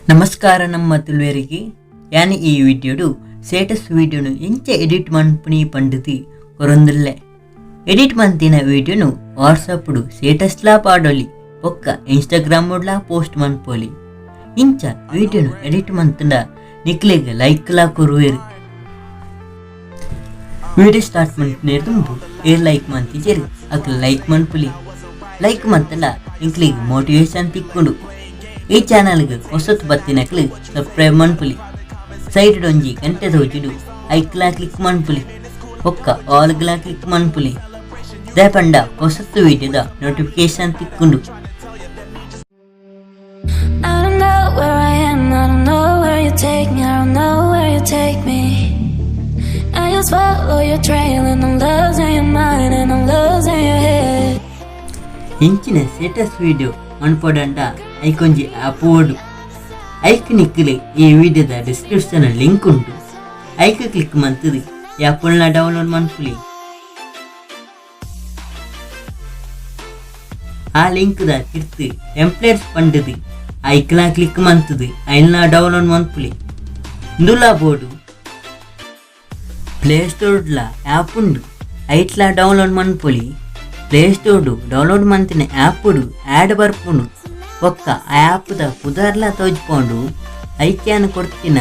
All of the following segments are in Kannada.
ನಮಸ್ಕಾರ ನಮ್ಮ ತುಳುವರಿಗೆ ಯಾನಿ ಈ ವಿಡಿಯೋಡು ಸ್ಟೇಟಸ್ ವಿಡಿಯೋನು ಎಂಚ ಎಡಿಟ್ ಮನ್ಪುನಿ ಪಂಡಿತಿ ಕೊರೊಂದುಲ್ಲೆ ಎಡಿಟ್ ಮಂತಿನ ವಿಡಿಯೋನು ವಾಟ್ಸಪ್ಡು ಸ್ಟೇಟಸ್ಲಾ ಪಾಡೊಲಿ ಒಕ್ಕ ಇನ್ಸ್ಟಾಗ್ರಾಮ್ಡ್ಲಾ ಪೋಸ್ಟ್ ಮನ್ಪೊಲಿ ಇಂಚ ವಿಡಿಯೋನು ಎಡಿಟ್ ಮಂತಂಡ ನಿಕ್ಲೆಗ್ ಲೈಕ್ಲಾ ಕೊರುವೆರು ವಿಡಿಯೋ ಸ್ಟಾರ್ಟ್ ಮನ್ಪುನೇರ್ದುಂಬು ಏರ್ ಲೈಕ್ ಮಂತಿಜೆರು ಅಕ್ಲ ಲೈಕ್ ಮನ್ಪುಲಿ ಲೈಕ್ ಮಂತಂಡ ನಿಕ್ಲೆಗ್ ಮೋಟಿವೇಶನ್ ತಿಕ್ಕೊಂಡು ಈ ಚಾನಲ್ಗೆ ಹೊಸತು ಬತ್ತಿನಕ್ಲು ಸಬ್ಸ್ಕ್ರೈಬ್ ಮನ್ಪುಲಿ ಸೈಡ್ ಒಂಜಿ ಗಂಟೆ ತೋಜುಡು ಐಕ್ಲಾ ಕ್ಲಿಕ್ ಮನ್ಪುಲಿ ಒಕ್ಕ ಆಲ್ಗ್ಲಾ ಕ್ಲಿಕ್ ಮನ್ಪುಲಿ ದಯಪಂಡ ಹೊಸತು ವಿಡಿಯೋದ ನೋಟಿಫಿಕೇಶನ್ ತಿಕ್ಕೊಂಡು ಇಂಚಿನ ಸ್ಟೇಟಸ್ ವಿಡಿಯೋ ಮನ್ಪೊಡಂಡ ಐಕೊಂಜಿ ಆಪ್ ಓಡು ಐಕ್ ನಿಕ್ಕಲೆ ಈ ವಿಡಿಯೋದ ಡಿಸ್ಕ್ರಿಪ್ಷನ್ ಲಿಂಕ್ ಉಂಟು ಐಕ್ ಕ್ಲಿಕ್ ಮಂತದು ಆ್ಯಪ್ನ ಡೌನ್ಲೋಡ್ ಮನ್ಪುಲಿ ಆ ಲಿಂಕ್ ದ ತಿರ್ತು ಟೆಂಪ್ಲೇಟ್ಸ್ ಪಂಡದು ಐಕ್ಲಾ ಕ್ಲಿಕ್ ಮಂತದು ಐಲ್ನ ಡೌನ್ಲೋಡ್ ಮನ್ಪುಲಿ ಇಂದುಲಾ ಬೋರ್ಡು ಪ್ಲೇ ಸ್ಟೋರ್ಡ್ಲ ಆ್ಯಪ್ ಉಂಡು ಐಟ್ಲಾ ಡೌನ್ಲೋಡ್ ಮನ್ಪುಲಿ ಪ್ಲೇ ಸ್ಟೋರ್ಡು ಡೌನ್ಲೋಡ್ ಮಂತಿನ ಆ್ಯಪ್ಡು ಆ್ಯಡ್ ಬರ್ಪುಂಡು ಒಕ್ಕ ಆ ಆ್ಯಪ್ದ ಪುದರ್ಲ ತೋಜ್ಕೊಂಡು ಐಕ್ಯಾನ್ ಕೊಡ್ತಿನ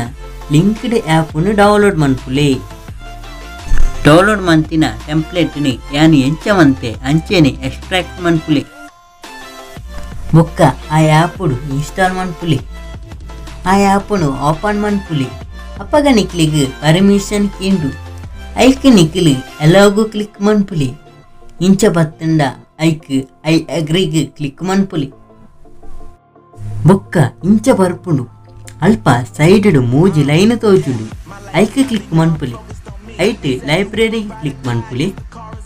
ಲಿಂಕ್ಡ್ ಆ್ಯಪ್ನು ಡೌನ್ಲೋಡ್ ಮನ್ಪುಲೆ ಡೌನ್ಲೋಡ್ ಮಂತಿನ ಟೆಂಪ್ಲೇಟ್ನಿ ಯಾನು ಎಂಚವಂತೆ ಅಂಚೆನೆ ಎಕ್ಸ್ಟ್ರಾಕ್ಟ್ ಮನ್ಪುಲೆ ಒಕ್ಕ ಆ ಆ್ಯಪ್ಡು ಇನ್ಸ್ಟಾಲ್ ಮನ್ಪುಲೆ ಆ ಆ್ಯಪ್ನು ಓಪನ್ ಮನ್ಪುಲೆ ಅಪ್ಪಗ ನಿಕ್ಲಿಗ್ ಪರ್ಮಿಷನ್ ಕೀಂಡು ಐಕ್ ನಿಕ್ಲಿ ಎಲ್ಲಾಗೂ ಕ್ಲಿಕ್ ಮನ್ಪುಲೆ ಇಂಚ ಬತ್ತಂಡ ಐಕ್ ಐ ಅಗ್ರಿಗೆ ಕ್ಲಿಕ್ ಮನ್ಪುಲಿ ಬೊಕ್ಕ ಇಂಚ ಬರ್ಪುಂಡು ಅಲ್ಪ ಸೈಡ್ ಮೂಜಿ ಲೈನ್ ತೋಜುಂಡು ಐಕ್ ಕ್ಲಿಕ್ ಮನ್ಪುಲಿ ಐಟ್ ಲೈಬ್ರರಿ ಕ್ಲಿಕ್ ಮನ್ಪುಲಿ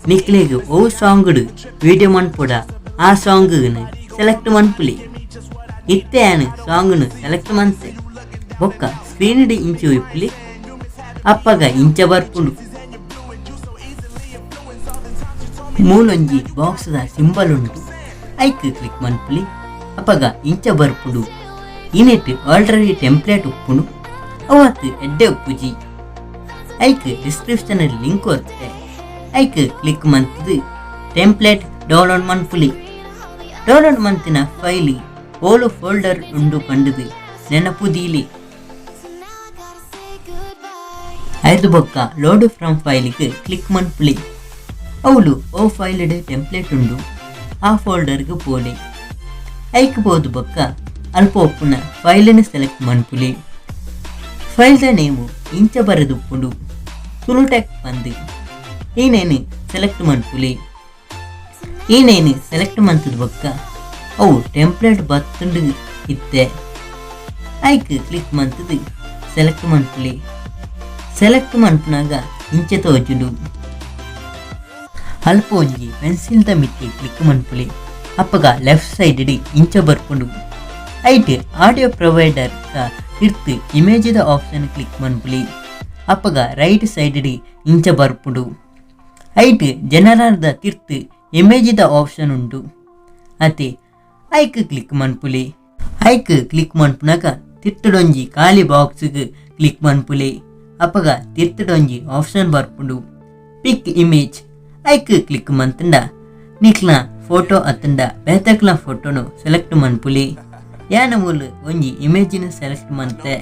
ನಿಕ್ಲೆಗ್ ಓ ಸಾಂಗ್ಡು ವಿಡಿಯೋ ಮನ್ಪೊಡ ಆ ಸಾಂಗ್ನ ಸೆಲೆಕ್ಟ್ ಮನ್ಪುಲಿ ಇತ್ತೆ ಆನ್ ಸಾಂಗ್ನು ಸೆಲೆಕ್ಟ್ ಮಂತೆ ಬೊಕ್ಕ ಸ್ಕ್ರೀನ್ಡ್ ಇಂಚು ಇಪ್ಪುಲಿ ಅಪ್ಪಗ ಇಂಚ ಬರ್ಪುಂಡು ಮೂಲೊಂಜಿ ಬಾಕ್ಸ್ದ ಸಿಂಬಲ್ ಉಂಟು ಐಕ್ ಕ್ಲಿಕ್ ಮನ್ಪುಲಿ ಅಪ್ಪಗ ಇಂಚ ಬರ್ಪುಡು ಇನೆಟ್ ಆಲ್ರೆಡಿ ಟೆಂಪ್ಲೇಟ್ ಉಪ್ಪುಂಡು ಅವತ್ತು ಎಡ್ಡೆ ಉಪ್ಪುಜಿ ಐಕ್ ಡಿಸ್ಕ್ರಿಪ್ಷನ್ ಲಿಂಕ್ ಒತ್ತೆ ಐಕ್ ಕ್ಲಿಕ್ ಮಂತದು ಟೆಂಪ್ಲೇಟ್ ಡೌನ್ಲೋಡ್ ಮನ್ಪುಲಿ ಡೌನ್ಲೋಡ್ ಮಂತಿನ ಫೈಲ್ ಓಲು ಫೋಲ್ಡರ್ ಉಂಡು ಪಂಡದು ನೆನಪುದೀಲಿ ಐದು ಬೊಕ್ಕ ಲೋಡ್ ಫ್ರಮ್ ಫೈಲ್ಗೆ ಕ್ಲಿಕ್ ಮನ್ಪುಲಿ ಅವಳು ಓ ಫೈಲ್ಡ್ ಟೆಂಪ್ಲೇಟ್ ಉಂಡು ಆ ಫೋಲ್ಡರ್ಗೆ ಪೋಲೆ ಐಕ್ ಬೋದು ಬೊಕ್ಕ ಅಲ್ಪ ಒಪ್ಪುನ ಫೈಲನ್ನು ಸೆಲೆಕ್ಟ್ ಮನ್ಪುಲಿ ಫೈಲ್ದ ನೇಮು ಇಂಚ ಬರೆದುಪ್ಪುಂಡು ತುಳುಟೆಕ್ ಬಂದು ಏನೇನು ಸೆಲೆಕ್ಟ್ ಮನ್ಪುಲಿ ಏನೇನು ಸೆಲೆಕ್ಟ್ ಮಂತದ ಬೊಕ್ಕ ಅವು ಟೆಂಪ್ಲೇಟ್ ಬತ್ತುಂಡು ಇತ್ತೆ ಐಕ್ ಕ್ಲಿಕ್ ಮಂತದು ಸೆಲೆಕ್ಟ್ ಮನ್ಪುಲಿ ಸೆಲೆಕ್ಟ್ ಮನ್ಪುನಾಗ ಇಂಚ ತೋಜುಡು ಅಲ್ಪ ಒಂಜಿ ಪೆನ್ಸಿಲ್ದ ಮಿತ್ತಿ ಕ್ಲಿಕ್ ಮನ್ಪುಲಿ ಅಪ್ಪಗ ಲೆಫ್ಟ್ ಸೈಡ್ ಇಂಚ ಬರ್ಪುಂಡು ಐಟ್ ಆಡಿಯೋ ಪ್ರೊವೈಡರ್ ತಿರ್ತು ಇಮೇಜ್ದ ಆಪ್ಷನ್ ಕ್ಲಿಕ್ ಮನ್ಪುಲಿ ಅಪ್ಪಗ ರೈಟ್ ಸೈಡ್ ಇಂಚ ಬರ್ಪುಂಡು ಐಟ್ ಜನರಲ್ದ ತಿರ್ತು ಇಮೇಜ್ದ ಆಪ್ಷನ್ ಉಂಟು ಅತೆ ಐಕ್ ಕ್ಲಿಕ್ ಮನ್ಪುಲಿ ಐಕ್ ಕ್ಲಿಕ್ ಮನ್ಪುನಾಗ ತಿರ್ತಡೊಂಜಿ ಖಾಲಿ ಬಾಕ್ಸ್ಗೆ ಕ್ಲಿಕ್ ಮನ್ಪುಲಿ ಅಪ್ಪಗ ತಿರ್ತಡೊಂಜಿ ಆಪ್ಷನ್ ಬರ್ಪುಂಡು ಪಿಕ್ ಇಮೇಜ್ ಐಕ್ ಕ್ಲಿಕ್ ಮಂತಂಡ ನಿಕ್ಲ ಫೋಟೋ ಅತ್ತಂಡ ಬೇತಕ್ಲ ಫೋಟೋನು ಸೆಲೆಕ್ಟ್ ಮನ್ಪುಲಿ ಯಾನ ಮೂಲು ಒಂಜಿ ಇಮೇಜಿನ ಸೆಲೆಕ್ಟ್ ಮಂತೆ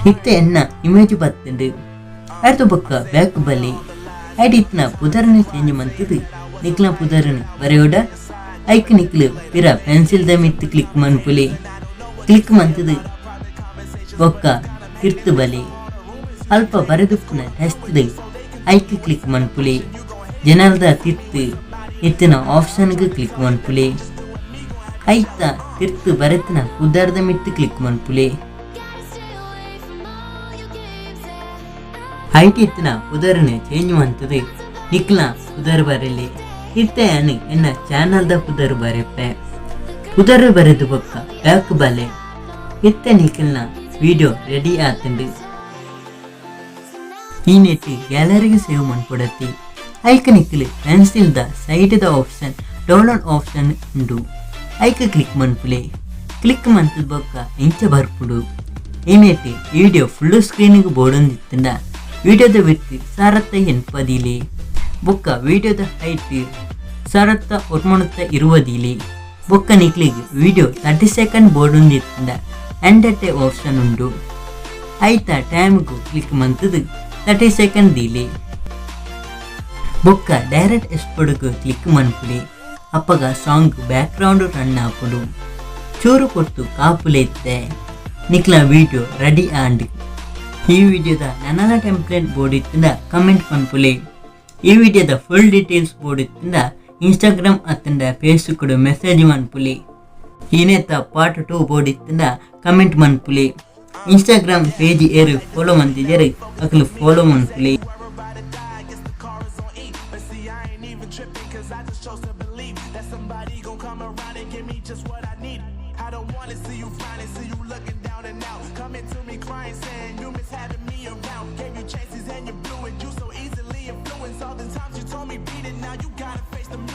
ಇತ್ತೆ ಎನ್ನ ಇಮೇಜ್ ಬತ್ತಂಡು ಅರ್ಧ ಬೊಕ್ಕ ಬ್ಯಾಕ್ ಬಲಿ ಐಟ್ ಇತ್ನ ಪುದರನು ಚೇಂಜ್ ಮಂತದು ನಿಕ್ಲ ಪುದರನು ಬರೆಯೋಡ ಐಕ್ ನಿಕ್ಲು ಪಿರ ಪೆನ್ಸಿಲ್ದ ಮಿತ್ತು ಕ್ಲಿಕ್ ಮನ್ಪುಲಿ ಕ್ಲಿಕ್ ಮಂತದು ಬೊಕ್ಕ ತಿರ್ತು ಬಲಿ ಅಲ್ಪ ಬರೆದುಪ್ಪುನ ಟೆಸ್ಟ್ದ ಐಕ್ ಕ್ಲಿಕ್ ಮನ್ಪುಲಿ ಜನರದ ತಿರ್ತು ಇತ್ತಿನ ಆಪ್ಷನ್ಗೆ ಕ್ಲಿಕ್ ಮನ್ಪುಲಿ ಐತ ತಿರ್ತು ಬರೆತಿನ ಪುದರ್ದ ಮಿತ್ತು ಕ್ಲಿಕ್ ಮನ್ಪುಲಿ ಐಟ್ ಇತ್ತಿನ ಪುದರನು ಚೇಂಜ್ ಮಂತದು ನಿಕ್ಲ ಪುದರ್ ಬರೆಲಿ ಇತ್ತೆ ಅನು ಎನ್ನ ಚಾನಲ್ದ ಪುದರ್ ಬರೆಪೆ ಪುದರ್ ಬರೆದು ಬೊಕ್ಕ ಬ್ಯಾಕ್ ಬಲೆ ಇತ್ತೆ ನಿಕ್ಲನ ವಿಡಿಯೋ ರೆಡಿ ಆತಂಡು ಈ ನೆಟ್ ಗ್ಯಾಲರಿಗೆ ಸೇವ್ ಮನ್ಪೊಡತಿ ಐಕ ನಿಕ್ಲೆ ಪೆನ್ಸಿಲ್ದ ಸೈಡ್ದ ಆಪ್ಷನ್ ಡೌನ್ಲೋಡ್ ಆಪ್ಷನ್ ಉಂಡು ಐಕ ಕ್ಲಿಕ್ ಮನ್ಪುಲೆ క్లిక్ మంతది బొక్క ఇంచ బర్పుడు ఏమేటి వీడియో ఫుల్ స్క్రీన్కి బోడొందిత్తుంಡ వీడియోದ ವಿಡ್ತ್ 1080 ಬೊಕ್ಕ వీడియోದ ಹೈಟ್ 1020 ಬೊಕ್ಕ ನಿಕ್ಲಿಗ್ వీడియో 30 ಸೆಕೆಂಡ್ ಬೋಡೊಂದಿತ್ತುಂಡ ಎಂಡಟೆ ಆಪ್ಷನ್ ಉಂಡು ಐತ ಟೈಮ್ಗೂ ಕ್ಲಿಕ್ ಮಂತದು 30 ಸೆಕೆಂಡ್ ದಿಲೆ ಬೊಕ್ಕ ಡೈರೆಕ್ಟ್ ಎಕ್ಸ್ಪೋರ್ಟ್ಗೂ ಕ್ಲಿಕ್ ಮನ್ಪುಲಿ ಅಪ್ಪಗ ಸಾಂಗ್ ಬ್ಯಾಕ್ ಗ್ರೌಂಡ್ ರನ್ ಆಪುಡು ಚೂರು ಕೊಟ್ಟು ಕಾಪುಲೆತ್ತೆ ನಿಕ್ಲ ವಿಡಿಯೋ ರೆಡಿ ಆಂಡ್ ಈ ವಿಡಿಯೋದ ನನ್ನ ಟೆಂಪ್ಲೇಟ್ ಬೋರ್ಡ್ ಇತ್ತಿಂದ ಕಮೆಂಟ್ ಪನ್ಪುಲಿ ಈ ವಿಡಿಯೋದ ಫುಲ್ ಡೀಟೇಲ್ಸ್ ಬೋರ್ಡ್ ಇತ್ತಿಂದ ಇನ್ಸ್ಟಾಗ್ರಾಮ್ ಅತ್ತಂಡ ಫೇಸ್ಬುಕ್ ಮೆಸೇಜ್ ಮನ್ಪುಲಿ ಈನೇತ ಪಾರ್ಟ್ 2 ಬೋರ್ಡ್ ಇತ್ತಿಂದ ಕಮೆಂಟ್ ಮನ್ಪುಲಿ ಇನ್ಸ್ಟಾಗ್ರಾಮ್ ಪೇಜ್ ಏರು ಫಾಲೋ ಮಂತಿದ್ದಾರೆ ಅಕಲು ಫಾಲೋ ಮನ್ಪುಲಿ tripping cause I just chose to believe that somebody gon' come around and give me just what I need. I don't wanna see you finally, see you looking down and out, coming to me crying saying you miss having me around. Gave you chances and you blew it, you so easily influenced. All the times you told me beat it, now you gotta face the music.